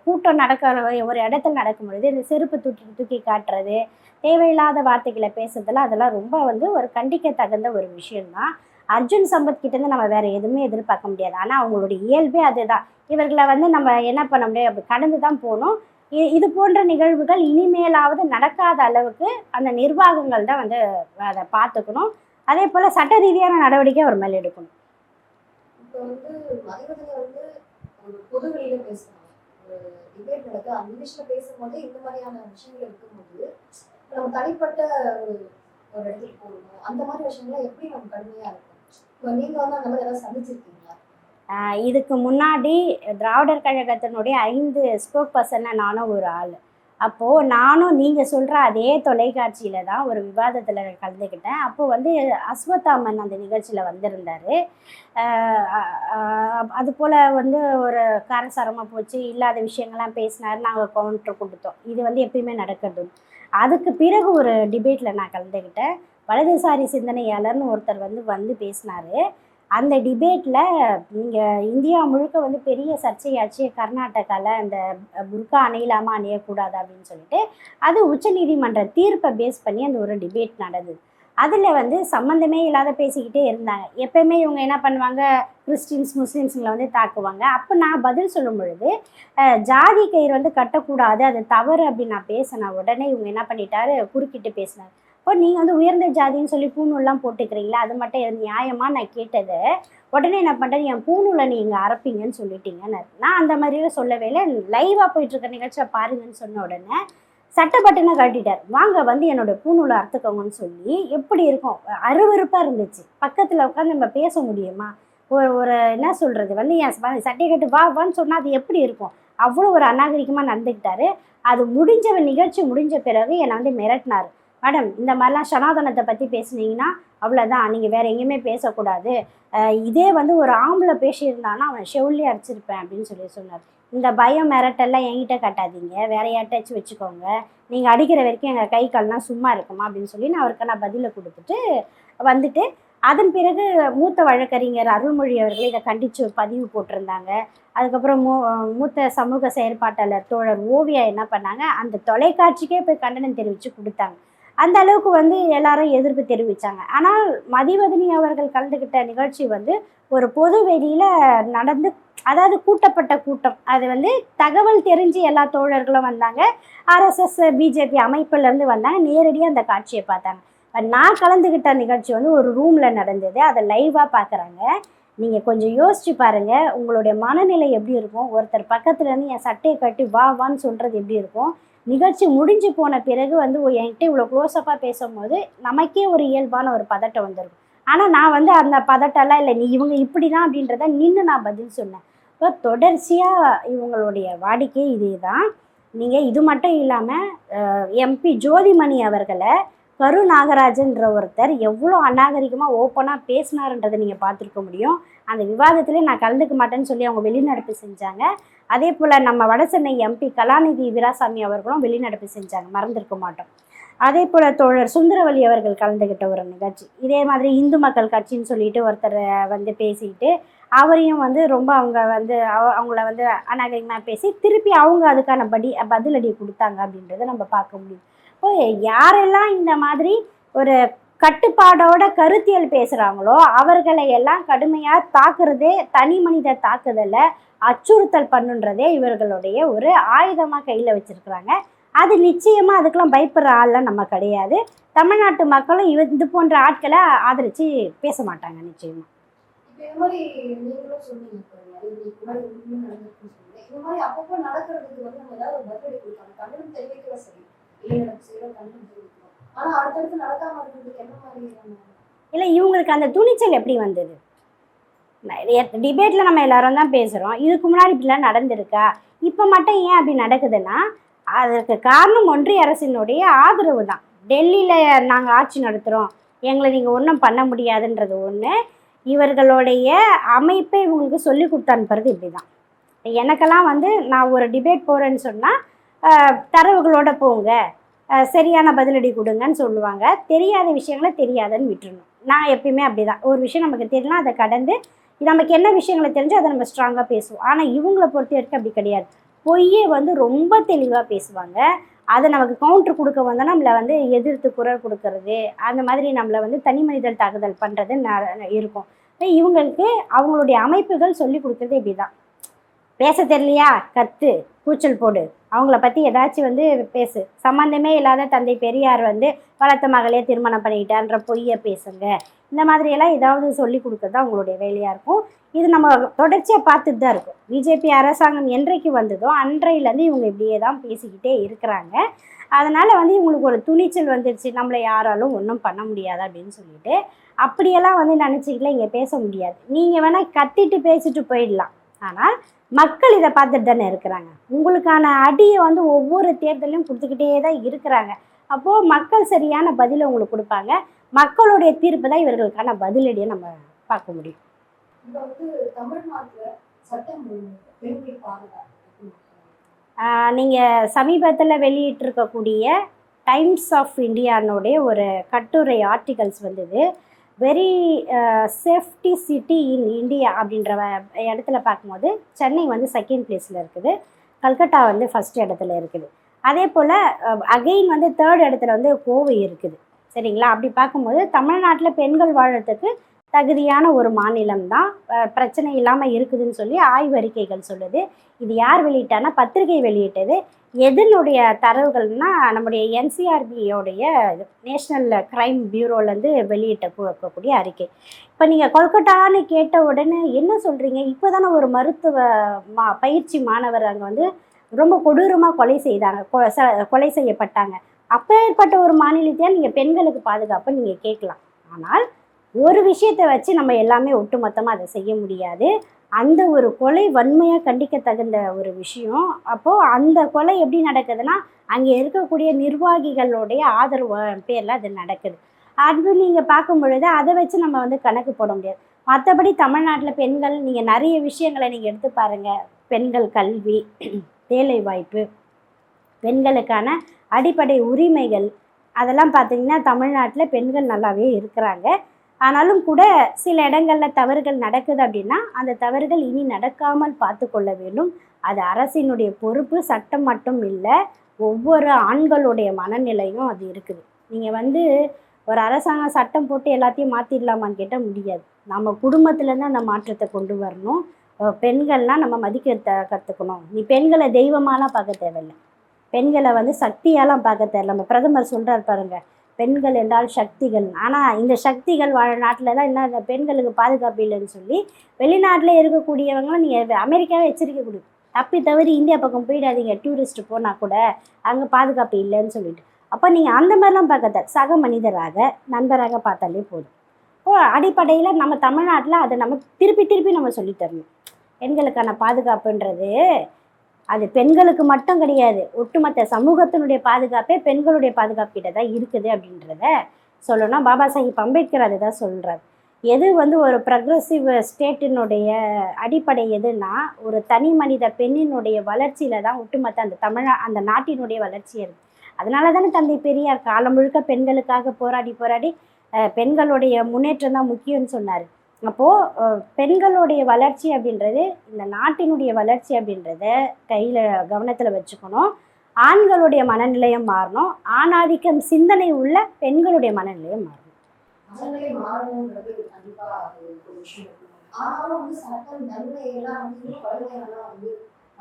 கூட்டம் நடக்கிற ஒரு இடத்துல நடக்கும் பொழுது இந்த செருப்பு தூக்கி காட்டுறது, தேவையில்லாத வார்த்தைகளை பேசுறதுல அதெல்லாம் ரொம்ப வந்து ஒரு கண்டிக்க தகுந்த ஒரு விஷயம்தான். அர்ஜுன் சம்பத் கிட்டேருந்து நம்ம வேறு எதுவுமே எதிர்பார்க்க முடியாது. ஆனால் அவங்களுடைய இயல்பே அதுதான். இவர்களை வந்து நம்ம என்ன பண்ண முடியாது, அப்படி கடந்து தான் போகணும். இது போன்ற நிகழ்வுகள் இனிமேலாவது நடக்காத அளவுக்கு அந்த நிர்வாகங்கள் தான் வந்து அதை பார்த்துக்கணும். அதே போல் சட்ட ரீதியான நடவடிக்கை அவர் மேலே எடுக்கணும். இப்போ வந்து மதிவதனி வந்து ஒரு பொது வெளியில பேசுறாங்க, ஒரு டிபேட் நடக்க அந்த நிமிஷம் பேசும்போது இந்த மாதிரியான விஷயங்கள் இருக்கும்போது நம்ம தனிப்பட்ட ஒரு இடத்துக்கு போகணும், அந்த மாதிரி விஷயங்கள்லாம் எப்படி நம்ம கடுமையாக இருக்கும்? இப்போ நீங்கள் வந்து அந்த மாதிரி ஏதாவது சந்திச்சிருக்கீங்களா? இதுக்கு முன்னாடி திராவிடர் கழகத்தினுடைய 5 ஸ்போக் பர்சனில் நானும் ஒரு ஆள். அப்போது நானும் நீங்கள் சொல்கிற அதே தொலைக்காட்சியில் தான் ஒரு விவாதத்தில் கலந்துக்கிட்டேன். அப்போது வந்து அஸ்வத்தாமன் அந்த நிகழ்ச்சியில் வந்திருந்தார். அதுபோல் வந்து ஒரு காரசாரமாக போச்சு, இல்லாத விஷயங்கள்லாம் பேசினார், நாங்கள் கவுண்டர் கொடுத்தோம். இது வந்து எப்பயுமே நடக்கிறது. அதுக்கு பிறகு ஒரு டிபேட்டில் நான் கலந்துக்கிட்டேன். வலதுசாரி சிந்தனையாளர்னு ஒருத்தர் வந்து பேசினார். அந்த டிபேட்டில் நீங்கள் இந்தியா முழுக்க வந்து பெரிய சர்ச்சையாச்சு, கர்நாடகாவில் அந்த புர்கா அணியலாமா அணியக்கூடாது அப்படின்னு சொல்லிட்டு அது உச்சநீதிமன்ற தீர்ப்பை பேஸ் பண்ணி அந்த ஒரு டிபேட் நடந்தது. அதில் வந்து சம்மந்தமே இல்லாத பேசிக்கிட்டே இருந்தாங்க. எப்போயுமே இவங்க என்ன பண்ணுவாங்க, கிறிஸ்டின்ஸ் முஸ்லீம்ஸுங்களை வந்து தாக்குவாங்க. அப்போ நான் பதில் சொல்லும் பொழுது ஜாதி கயிறு வந்து கட்டக்கூடாது, அது தவறு அப்படின்னு நான் பேசினேன். உடனே இவங்க என்ன பண்ணிட்டாரு, குறுக்கிட்டு பேசினார். இப்போ நீங்கள் வந்து உயர்ந்த ஜாதின்னு சொல்லி பூநூல்லாம் போட்டுக்கிறீங்களா, அது மட்டும் நியாயமாக நான் கேட்டது. உடனே என்ன பண்ணுறது, என் பூநூலை நீங்கள் அரைப்பீங்கன்னு சொல்லிட்டீங்கன்னு. நான் அந்த மாதிரியும் சொல்லவே இல்லை, லைவாக போயிட்டுருக்க நிகழ்ச்சியை பாருங்கன்னு சொன்ன உடனே சட்டப்பட்டுன்னு கட்டிட்டார். வாங்க வந்து என்னோட பூநூலை அறுத்துக்கோங்கன்னு சொல்லி. எப்படி இருக்கும், அருவருப்பாக இருந்துச்சு. பக்கத்தில் உட்காந்து நம்ம பேச முடியுமா? ஒரு என்ன சொல்கிறது வந்து என் சட்டையை கட்டு வான்னு சொன்னால் அது எப்படி இருக்கும்? அவ்வளோ ஒரு அநாகரிகமாக நடந்துக்கிட்டாரு. அது நிகழ்ச்சி முடிஞ்ச பிறகு என்னை வந்து மிரட்டினார். மேடம், இந்த மாதிரிலாம் சனாதனத்தை பற்றி பேசுனீங்கன்னா அவ்வளோதான், நீங்கள் வேறு எங்கேயுமே பேசக்கூடாது, இதே வந்து ஒரு ஆம்பளை பேசியிருந்தானா அவன் ஷெவுல்லே அடிச்சிருப்பேன் அப்படின்னு சொன்னார். இந்த பயம் மிரட்டெல்லாம் என்கிட்ட காட்டாதீங்க, வேற யார்ட்டாச்சும் வச்சுக்கோங்க, நீங்கள் அடிக்கிற வரைக்கும் எங்கள் கை கால்லாம் சும்மா இருக்குமா அப்படின்னு சொல்லி நான் அவருக்கு நான் பதிலை கொடுத்துட்டு வந்துட்டு, அதன் பிறகு மூத்த வழக்கறிஞர் அருள்மொழி அவர்கள் இதை கண்டித்து ஒரு பதிவு போட்டிருந்தாங்க. அதுக்கப்புறம் மூத்த சமூக செயற்பாட்டாளர் தோழர் ஓவியா என்ன பண்ணாங்க, அந்த தொலைக்காட்சிக்கே போய் கண்டனம் தெரிவித்து கொடுத்தாங்க. அந்த அளவுக்கு வந்து எல்லாரும் எதிர்ப்பு தெரிவித்தாங்க. ஆனால் மதிவதனி அவர்கள் கலந்துக்கிட்ட நிகழ்ச்சி வந்து ஒரு பொது வெளியில் நடந்து, அதாவது கூட்டப்பட்ட கூட்டம். அது வந்து தகவல் தெரிஞ்சு எல்லா தோழர்களும் வந்தாங்க. ஆர்எஸ்எஸ் பிஜேபி அமைப்புலேருந்து வந்தாங்க, நேரடியாக அந்த காட்சியை பார்த்தாங்க. நான் கலந்துக்கிட்ட நிகழ்ச்சி வந்து ஒரு ரூமில் நடந்தது, அதை லைவாக பார்க்குறாங்க. நீங்கள் கொஞ்சம் யோசிச்சு பாருங்கள், உங்களுடைய மனநிலை எப்படி இருக்கும். ஒருத்தர் பக்கத்துலேருந்து என் சட்டையை கட்டி வா வான்னு சொல்கிறது எப்படி இருக்கும். நிகழ்ச்சி முடிஞ்சு போன பிறகு வந்து என்கிட்ட இவ்வளோ க்ளோஸ்அப்பாக பேசும்போது நமக்கே ஒரு இயல்பான ஒரு பதட்டம் வந்துடும். ஆனால் நான் வந்து அந்த பதட்டம்லாம் இல்லை, நீ இவங்க இப்படி தான் அப்படின்றத நின்று நான் பதில் சொன்னேன். இப்போ தொடர்ச்சியாக இவங்களுடைய வாடிக்கை இதே தான். நீங்கள் இது மட்டும் இல்லாமல் எம்பி ஜோதிமணி அவர்களை கரு நாகராஜன்ற ஒருத்தர் எவ்வளோ அநாகரிகமாக ஓப்பனாக பேசினாருன்றதை நீங்கள் பார்த்துருக்க முடியும். அந்த விவாதத்திலே நான் கலந்துக்க மாட்டேன்னு சொல்லி அவங்க வெளிநடப்பு செஞ்சாங்க. அதே போல் நம்ம வடசென்னை எம்பி கலாநிதி வீராசாமி அவர்களும் வெளிநடப்பு செஞ்சாங்க, மறந்துருக்க மாட்டோம். அதே போல் தோழர் சுந்தரவல்லி அவர்கள் கலந்துக்கிட்ட ஒரு நிகழ்ச்சி, இதே மாதிரி இந்து மக்கள் கட்சின்னு சொல்லிட்டு ஒருத்தர் வந்து பேசிக்கிட்டு அவரையும் வந்து ரொம்ப அவங்க வந்து அவங்கள வந்து அநாகரிகமாக பேசி திருப்பி அவங்க அதுக்கான பதிலடி கொடுத்தாங்க அப்படின்றத நம்ம பார்க்க முடியும். இப்போ யாரெல்லாம் இந்த மாதிரி ஒரு கட்டுப்பாடோட கருத்தியல் பேசுகிறாங்களோ அவர்களை எல்லாம் கடுமையாக தாக்குறதே, தனி மனித தாக்குதலை அச்சுறுத்தல் பண்ணுன்றதே இவர்களுடைய ஒரு ஆயுதமாக கையில் வச்சுருக்குறாங்க. அது நிச்சயமாக அதுக்கெல்லாம் பயப்படுற ஆள்லாம் நம்ம கிடையாது. தமிழ்நாட்டு மக்களும் இது போன்ற ஆட்களை ஆதரித்து பேச மாட்டாங்க நிச்சயமாக. இப்போ இந்த மாதிரி நீங்களும் சொன்னீங்க, இந்த மாதிரி அப்பப்போ நடக்கிறதுக்கு வந்து நம்ம ஏதாவது பதிலடி கொடுத்தாங்க, கண்டனம் தெரிவிக்கிற சரி, நடப்பு செய்யறோம், கண்டனம் தெரிவிக்கிறோம். ஆனால் அடுத்தடுத்து நடக்காம இருக்கிறதுக்கு என்ன மாதிரி இல்லை, இவங்களுக்கு அந்த துணிச்சல் எப்படி வந்தது? டிபேட்டில் நம்ம எல்லாரும் தான் பேசுகிறோம், இதுக்கு முன்னாடி இப்படிலாம் நடந்திருக்கா, இப்போ மட்டும் ஏன் அப்படி நடக்குதுன்னா அதற்கு காரணம் ஒன்றிய அரசினுடைய ஆதரவு தான். டெல்லியில் நாங்கள் ஆட்சி நடத்துகிறோம், எங்களை நீங்கள் ஒன்றும் பண்ண முடியாதுன்றது ஒன்று. இவர்களுடைய அமைப்பை இவங்களுக்கு சொல்லி கொடுத்து அனுப்புறது இப்படி தான். எனக்கெல்லாம் வந்து நான் ஒரு டிபேட் போகிறேன்னு சொன்னால் தரவுகளோடு போங்க, சரியான பதிலடி கொடுங்கன்னு சொல்லுவாங்க. தெரியாத விஷயங்களை தெரியாதுன்னு விட்டுறணும். நான் எப்பயுமே அப்படி தான். ஒரு விஷயம் நமக்கு தெரியலாம், அதை கடந்து நமக்கு என்ன விஷயங்களை தெரிஞ்சு அதை நம்ம ஸ்ட்ராங்காக பேசுவோம். ஆனால் இவங்களை பொறுத்த வரைக்கும் அப்படி கிடையாது. பொய்யை வந்து ரொம்ப தெளிவாக பேசுவாங்க. அதை நமக்கு கவுண்டர் கொடுக்க வந்தால் நம்மளை வந்து எதிர்த்து குரல் கொடுக்கறது, அந்த மாதிரி நம்மளை வந்து தனி மனிதல் தாக்குதல் பண்ணுறது இருக்கும். இவங்களுக்கு அவங்களுடைய அமைப்புகள் சொல்லி கொடுக்குறது இப்படி தான். பேச தெரியலையா, கத்து கூச்சல் போடு, அவங்கள பற்றி ஏதாச்சும் வந்து பேசு, சம்மந்தமே இல்லாத தந்தை பெரியார் வந்து வளர்த்த மகளே திருமணம் பண்ணிக்கிட்டான்ற பொய்யை பேசுங்க, இந்த மாதிரியெல்லாம் ஏதாவது சொல்லி கொடுக்குறது தான் அவங்களுடைய வேலையாக இருக்கும். இது நம்ம தொடர்ச்சியாக பார்த்துட்டு தான் இருக்கும். பிஜேபி அரசாங்கம் என்றைக்கு வந்ததோ அன்றையிலேருந்து இவங்க இப்படியே தான் பேசிக்கிட்டே இருக்கிறாங்க. அதனால் வந்து இவங்களுக்கு ஒரு துணிச்சல் வந்துடுச்சு, நம்மளை யாராலும் ஒன்றும் பண்ண முடியாது அப்படின்னு சொல்லிட்டு. அப்படியெல்லாம் வந்து நினச்சிக்கிட்டே இங்கே பேச முடியாது. நீங்கள் வேணால் கத்திட்டு பேசிட்டு போயிடலாம், ஆனால் மக்கள் இதை பார்த்துட்டு தானே இருக்கிறாங்க. உங்களுக்கான அடியை வந்து ஒவ்வொரு தேர்தலையும் கொடுத்துக்கிட்டே தான் இருக்கிறாங்க. அப்போது மக்கள் சரியான பதிலை உங்களுக்கு கொடுப்பாங்க. மக்களுடைய தீர்ப்பு தான் இவர்களுக்கான பதிலடியை நம்ம பார்க்க முடியும். இப்போ வந்து தமிழ்நாட்டில் சட்டம் பெண்கள் பாதுகாப்பு நீங்கள் சமீபத்தில் வெளியிட்டிருக்கக்கூடிய டைம்ஸ் ஆஃப் இந்தியானுடைய ஒரு கட்டுரை ஆர்டிகல்ஸ் வந்தது. Very safety city in India அப்படின்ற இடத்துல பார்க்கும்போது சென்னை வந்து செகண்ட் பிளேஸில் இருக்குது, கல்கட்டா வந்து ஃபஸ்ட் இடத்துல இருக்குது. அதே போல் அகெயின் வந்து தேர்ட் இடத்துல வந்து கோவை இருக்குது. சரிங்களா? அப்படி பார்க்கும்போது தமிழ்நாட்டில் பெண்கள் வாழறதுக்கு தகுதியான ஒரு மாநிலம் தான், பிரச்சனை இல்லாமல் இருக்குதுன்னு சொல்லி ஆய்வறிக்கைகள் சொல்லுது. இது யார் வெளியிட்டானா பத்திரிகை வெளியிட்டது. எதனுடைய தரவுகள்னால் நம்முடைய என்சிஆர்பியோடைய நேஷ்னல் க்ரைம் பியூரோலேருந்து வெளியிட்டக்கூடிய அறிக்கை. இப்போ நீங்கள் கொல்கட்டான்னு கேட்ட உடனே என்ன சொல்கிறீங்க, இப்போ தானே ஒரு மருத்துவ பயிற்சி மாணவர் அங்கே வந்து ரொம்ப கொடூரமாக கொலை செய்யப்பட்டாங்க. அப்பேற்பட்ட ஒரு மாநிலத்தையே நீங்கள் பெண்களுக்கு பாதுகாப்பு நீங்கள் கேட்கலாம். ஆனால் ஒரு விஷயத்தை வச்சு நம்ம எல்லாமே ஒட்டுமொத்தமாக அதை செய்ய முடியாது. அந்த ஒரு கொலை வன்மையாக கண்டிக்க தகுந்த ஒரு விஷயம். அப்போது அந்த கொலை எப்படி நடக்குதுன்னா அங்கே இருக்கக்கூடிய நிர்வாகிகளுடைய ஆதரவு பேரில் அது நடக்குது. அது நீங்கள் பார்க்கும் பொழுது அதை வச்சு நம்ம வந்து கணக்கு போட முடியாது. மற்றபடி தமிழ்நாட்டில் பெண்கள் நீங்கள் நிறைய விஷயங்களை நீங்கள் எடுத்து பாருங்கள். பெண்கள் கல்வி, வேலைவாய்ப்பு, பெண்களுக்கான அடிப்படை உரிமைகள், அதெல்லாம் பார்த்திங்கன்னா தமிழ்நாட்டில் பெண்கள் நல்லாவே இருக்கிறாங்க. ஆனாலும் கூட சில இடங்களில் தவறுகள் நடக்குது அப்படின்னா அந்த தவறுகள் இனி நடக்காமல் பார்த்து கொள்ள வேண்டும். அது அரசினுடைய பொறுப்பு, சட்டம் மட்டும் இல்லை, ஒவ்வொரு ஆண்களுடைய மனநிலையும் அது இருக்குது. நீங்கள் வந்து ஒரு அரசாங்கம் சட்டம் போட்டு எல்லாத்தையும் மாற்றிடலாமான்னு கேட்டால் முடியாது. நம்ம குடும்பத்துலேருந்து அந்த மாற்றத்தை கொண்டு வரணும். பெண்கள்லாம் நம்ம மதிக்க கற்றுக்கணும். நீ பெண்களை தெய்வமாலாம் பார்க்க தேவையில்லை, பெண்களை வந்து சக்தியாலாம் பார்க்க தேவையில்லை. நம்ம பிரதமர் சொல்கிறார் பாருங்க, பெண்கள் என்றால் சக்திகள். ஆனால் இந்த சக்திகள் வாழ நாட்டில் தான் என்ன, இந்த பெண்களுக்கு பாதுகாப்பு இல்லைன்னு சொல்லி வெளிநாட்டில் இருக்கக்கூடியவங்களும் நீங்கள் அமெரிக்காவே எச்சரிக்கை கொடு, தப்பி தவறி இந்தியா பக்கம் போயிடாதீங்க, டூரிஸ்ட் போனால் கூட அங்கே பாதுகாப்பு இல்லைன்னு சொல்லிட்டு. அப்போ நீங்கள் அந்த மாதிரிலாம் பார்க்க சக மனிதராக நண்பராக பார்த்தாலே போதும். இப்போ அடிப்படையில் நம்ம தமிழ்நாட்டில் அதை நம்ம திருப்பி நம்ம சொல்லித்தரணும். பெண்களுக்கான பாதுகாப்புன்றது அது பெண்களுக்கு மட்டும் கிடையாது, ஒட்டுமொத்த சமூகத்தினுடைய பாதுகாப்பே பெண்களுடைய பாதுகாப்பு கிட்ட தான் இருக்குது அப்படின்றத சொல்லணும். பாபா சாஹிப் அம்பேத்கர் அதை தான் சொல்கிறார். எது வந்து ஒரு ப்ரக்ரெசிவ் ஸ்டேட்டினுடைய அடிப்படை எதுன்னா, ஒரு தனி மனித பெண்ணினுடைய வளர்ச்சியில் தான் ஒட்டுமொத்த அந்த நாட்டினுடைய வளர்ச்சி இருக்குது. அதனால தானே தந்தை பெரியார் காலம் முழுக்க பெண்களுக்காக போராடி பெண்களுடைய முன்னேற்றம் தான் முக்கியம்னு சொன்னார். அப்போது பெண்களுடைய வளர்ச்சி அப்படின்றது, இந்த நாட்டினுடைய வளர்ச்சி அப்படின்றத கையில் கவனத்தில் வச்சுக்கணும். ஆண்களுடைய மனநிலையம் மாறணும், ஆணாதிக்கம் சிந்தனை உள்ள பெண்களுடைய மனநிலையம் மாறணும். மனநிலை மாறணுன்றது கண்டிப்பா ஒரு விஷயம் இருக்கு. ஆனாலும் வந்து சட்டம் தண்டனையெல்லாம் வந்து கடுமையாலாம் வந்து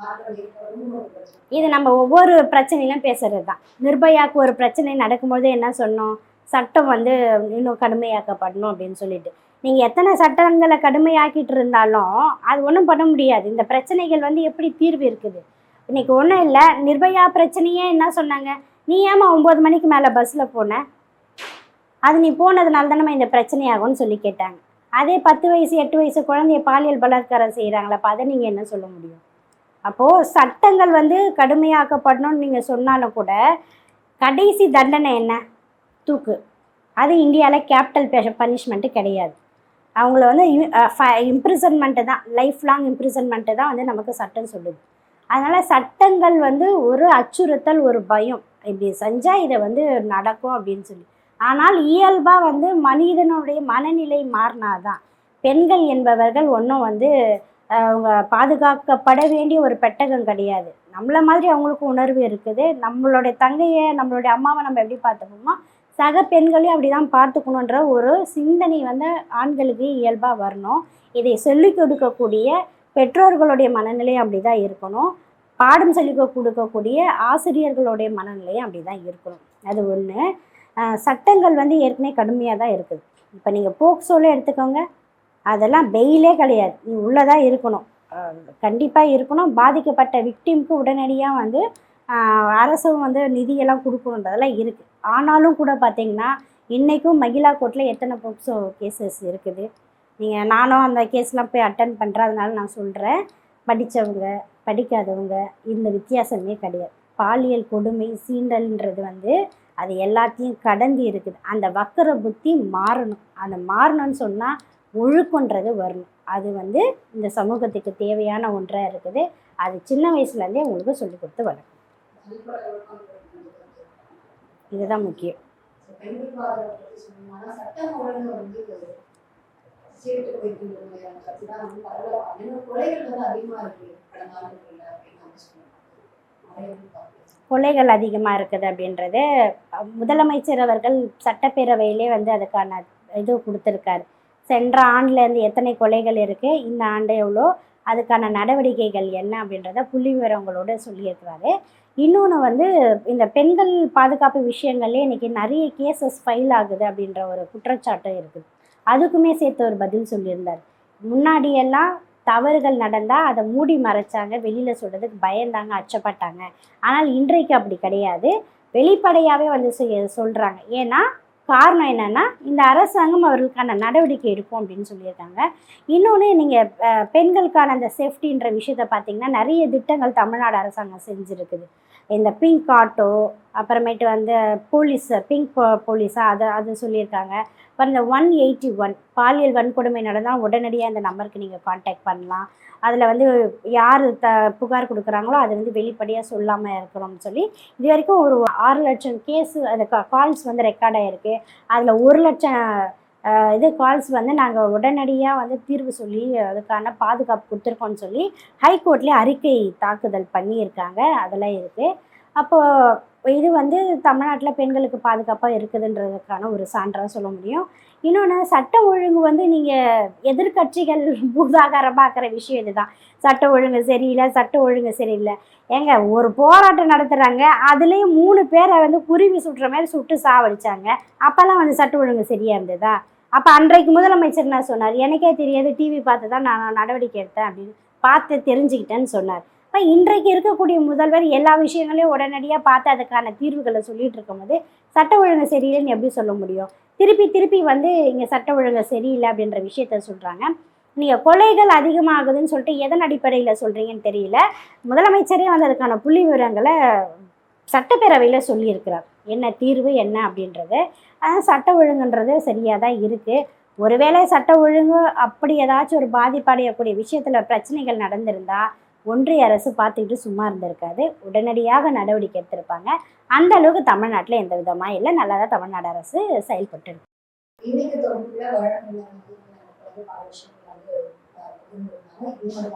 மாற்றம் ஏற்படும் ஒரு பிரச்சனை. இது நம்ம ஒவ்வொரு பிரச்சனையிலும் பேசுறது தான். நிர்பயாவுக்கு ஒரு பிரச்சனை நடக்கும்போது என்ன சொன்னோம், சட்டம் வந்து இன்னும் கடுமையாக்கப்படணும் அப்படின்னு சொல்லிட்டு. நீங்கள் எத்தனை சட்டங்களை கடுமையாக்கிட்டு இருந்தாலும் அது ஒன்றும் பண்ண முடியாது. இந்த பிரச்சனைகள் வந்து எப்படி தீர்வு இருக்குது? இன்றைக்கி ஒன்றும் இல்லை, நிர்பயா பிரச்சனையே என்ன சொன்னாங்க, நீ ஏமா 9 மணிக்கு மேலே பஸ்ஸில் போன, அது நீ போனதுனால தானே இந்த பிரச்சனையாகும்னு சொல்லி கேட்டாங்க. அதே 10 வயசு 8 வயசு குழந்தைய பாலியல் பலாத்காரம் செய்கிறாங்களா, அப்போ அதை நீங்கள் என்ன சொல்ல முடியும்? அப்போது சட்டங்கள் வந்து கடுமையாக்கப்படணும்னு நீங்கள் சொன்னாலும் கூட கடைசி தண்டனை என்ன, தூக்கு. அது இந்தியாவில் கேபிட்டல் பனிஷ்மெண்ட்டு கிடையாது. அவங்கள வந்து இம்ப்ரிசன்மெண்ட்டு தான், லைஃப் லாங் இம்ப்ரிசன்மெண்ட்டு தான் வந்து நமக்கு சட்டம் சொல்லுது. அதனால் சட்டங்கள் வந்து ஒரு அச்சுறுத்தல், ஒரு பயம், இப்படி செஞ்சால் இதை வந்து நடக்கும் அப்படின்னு சொல்லி. ஆனால் இயல்பாக வந்து மனிதனுடைய மனநிலை மாறினாதான். பெண்கள் என்பவர்கள் ஒன்றும் வந்து அவங்க பாதுகாக்கப்பட வேண்டிய ஒரு பெட்டகம் கிடையாது. நம்மளை மாதிரி அவங்களுக்கு உணர்வு இருக்குது. நம்மளுடைய தங்கையை, நம்மளுடைய அம்மாவை நம்ம எப்படி பார்த்துக்கணுமோ சக பெண்களையும் அப்படி தான் பார்த்துக்கணுன்ற ஒரு சிந்தனை வந்து ஆண்களுக்கு இயல்பாக வரணும். இதை சொல்லிக் கொடுக்கக்கூடிய பெற்றோர்களுடைய மனநிலையும் அப்படி தான் இருக்கணும். பாடம் சொல்லிக் கொடுக்கக்கூடிய ஆசிரியர்களுடைய மனநிலையும் அப்படி தான் இருக்கணும். அது ஒன்று. சட்டங்கள் வந்து ஏற்கனவே கடுமையாக தான் இருக்குது. இப்போ நீங்கள் போக்சோல எடுத்துக்கோங்க, அதெல்லாம் பெயிலே கிடையாது, நீ உள்ளதாக இருக்கணும், கண்டிப்பாக இருக்கணும். பாதிக்கப்பட்ட விக்டிம்க்கு உடனடியாக வந்து அரசும் வந்து நிதியெல்லாம் கொடுக்கணுன்றதெல்லாம் இருக்குது. ஆனாலும் கூட பார்த்திங்கன்னா இன்றைக்கும் மகிழா கோர்ட்டில் எத்தனை போக்சோ கேசஸ் இருக்குது. நானும் அந்த கேஸ்லாம் போய் அட்டன் பண்ணுறேன், அதனால நான் சொல்கிறேன். படித்தவங்க படிக்காதவங்க இந்த வித்தியாசமே கிடையாது. பாலியல் கொடுமை சீண்டல்ன்றது வந்து அது எல்லாத்தையும் கடந்து இருக்குது. அந்த வக்கர புத்தி மாறணும். அந்த மாறணும்னு சொன்னால் ஒழுக்கன்றது வரணும். அது வந்து இந்த சமூகத்துக்கு தேவையான ஒன்றாக இருக்குது. அது சின்ன வயசுலேருந்தே உங்களுக்கு சொல்லிக் கொடுத்து வளரும். இதுதான் முக்கியம். கொலைகள் அதிகமாக இருக்குது அப்படின்றது முதலமைச்சர் அவர்கள் சட்டப்பேரவையிலே வந்து அதுக்கான இது கொடுத்துருக்காரு. சென்ற ஆண்டுலேருந்து எத்தனை கொலைகள் இருக்குது, இந்த ஆண்டு எவ்வளோ, அதுக்கான நடவடிக்கைகள் என்ன அப்படின்றத புள்ளி விவரங்களோடு சொல்லியிருக்கிறாரு. இன்னொன்று வந்து இந்த பெண்கள் பாதுகாப்பு விஷயங்கள்லேயே இன்றைக்கி நிறைய கேசஸ் ஃபைல் ஆகுது அப்படின்ற ஒரு குற்றச்சாட்டு இருக்குது. அதுக்குமே சேர்த்து ஒரு பதில் சொல்லியிருந்தார். முன்னாடியெல்லாம் தவறுகள் நடந்தால் அதை மூடி மறைச்சாங்க, வெளியில் சொல்கிறதுக்கு பயந்தாங்க, அச்சப்பட்டாங்க. ஆனால் இன்றைக்கு அப்படி கிடையாது, வெளிப்படையாகவே வந்து சொல்கிறாங்க. ஏன்னா காரணம் என்னென்னா இந்த அரசாங்கம் அவர்களுக்கான நடவடிக்கை எடுக்கும் அப்படின்னு சொல்லியிருக்காங்க. இன்னொன்று, நீங்கள் பெண்களுக்கான அந்த சேஃப்டின்ற விஷயத்தை பார்த்திங்கன்னா நிறைய திட்டங்கள் தமிழ்நாடு அரசாங்கம் செஞ்சுருக்குது. இந்த பிங்க் ஆட்டோ, அப்புறமேட்டு வந்து போலீஸ் பிங்க் போலீஸா அது சொல்லியிருக்காங்க. அப்புறம் இந்த 181 பாலியல் வன்கொடுமை நடந்தால் உடனடியாக இந்த நம்பருக்கு நீங்கள் காண்டாக்ட் பண்ணலாம். அதில் வந்து யார் புகார் கொடுக்குறாங்களோ அதை வந்து வெளிப்படையாக சொல்லாமல் இருக்கணும்னு சொல்லி இது வரைக்கும் ஒரு 6,00,000 கேஸு அந்த கால்ஸ் வந்து ரெக்கார்ட் ஆகிருக்கு. அதில் 1,00,000 இது கால்ஸ் வந்து நாங்கள் உடனடியாக வந்து தீர்வு சொல்லி அதுக்கான பாதுகாப்பு கொடுத்துருக்கோம்னு சொல்லி ஹைகோர்ட்லேயே அறிக்கை தாக்குதல் பண்ணியிருக்காங்க. அதெல்லாம் இருக்குது. அப்போது இது வந்து தமிழ்நாட்டில் பெண்களுக்கு பாதுகாப்பாக இருக்குதுன்றதுக்கான ஒரு சான்றாக சொல்ல முடியும். இன்னொன்று சட்ட ஒழுங்கு வந்து நீங்கள் எதிர்க்கட்சிகள் பூதாகரமாக்குற விஷயம் இதுதான். சட்ட ஒழுங்கு சரியில்லை, சட்ட ஒழுங்கு சரியில்லை. ஏங்க ஒரு போராட்டம் நடத்துகிறாங்க, அதுலேயும் 3 பேரை வந்து குருவி சுட்டுற மாதிரி சுட்டு சாவடிச்சாங்க. அப்போல்லாம் வந்து சட்ட ஒழுங்கு சரியாக இருந்ததா? அப்போ அன்றைக்கு முதலமைச்சர் என்ன சொன்னார்? எனக்கே தெரியாது, டிவி பார்த்து தான் நான் நடவடிக்கை எடுத்தேன் அப்படின்னு பார்த்து தெரிஞ்சுக்கிட்டேன்னு சொன்னார். இப்போ இன்றைக்கு இருக்கக்கூடிய முதல்வர் எல்லா விஷயங்களையும் உடனடியாக பார்த்து அதுக்கான தீர்வுகளை சொல்லிட்டு இருக்கும்போது சட்ட ஒழுங்கு சரியில்லைன்னு எப்படி சொல்ல முடியும்? திருப்பி திருப்பி வந்து இங்கே சட்ட ஒழுங்கு சரியில்லை அப்படின்ற விஷயத்த சொல்கிறாங்க. நீங்கள் கொலைகள் அதிகமாகுதுன்னு சொல்லிட்டு எதன் அடிப்படையில் சொல்கிறீங்கன்னு தெரியல. முதலமைச்சரே வந்து அதுக்கான புள்ளி விவரங்களை சட்டப்பேரவையில் சொல்லியிருக்கிறார். என்ன தீர்வு என்ன அப்படின்றது. ஆனால் சட்ட ஒழுங்குன்றது சரியாக தான் இருக்குது. ஒருவேளை சட்ட ஒழுங்கு அப்படி ஏதாச்சும் ஒரு பாதிப்படையக்கூடிய விஷயத்தில் பிரச்சனைகள் நடந்திருந்தால் ஒன்றிய அரசு பார்த்துக்கிட்டு சும்மா இருந்திருக்காது. உடனடியாக நடவடிக்கை எடுத்திருப்பாங்க. அந்த அளவுக்கு தமிழ்நாட்டில் எந்த விதமாக இல்லை. நல்லா தான் தமிழ்நாடு அரசு செயல்பட்டு இருக்கு. இன்னைக்கு தொடர்புல வழக்கறிஞர் வந்து நமக்கு வந்து பல விஷயங்கள் வந்து பகிர்ந்துருந்தாங்க. இன்னொரு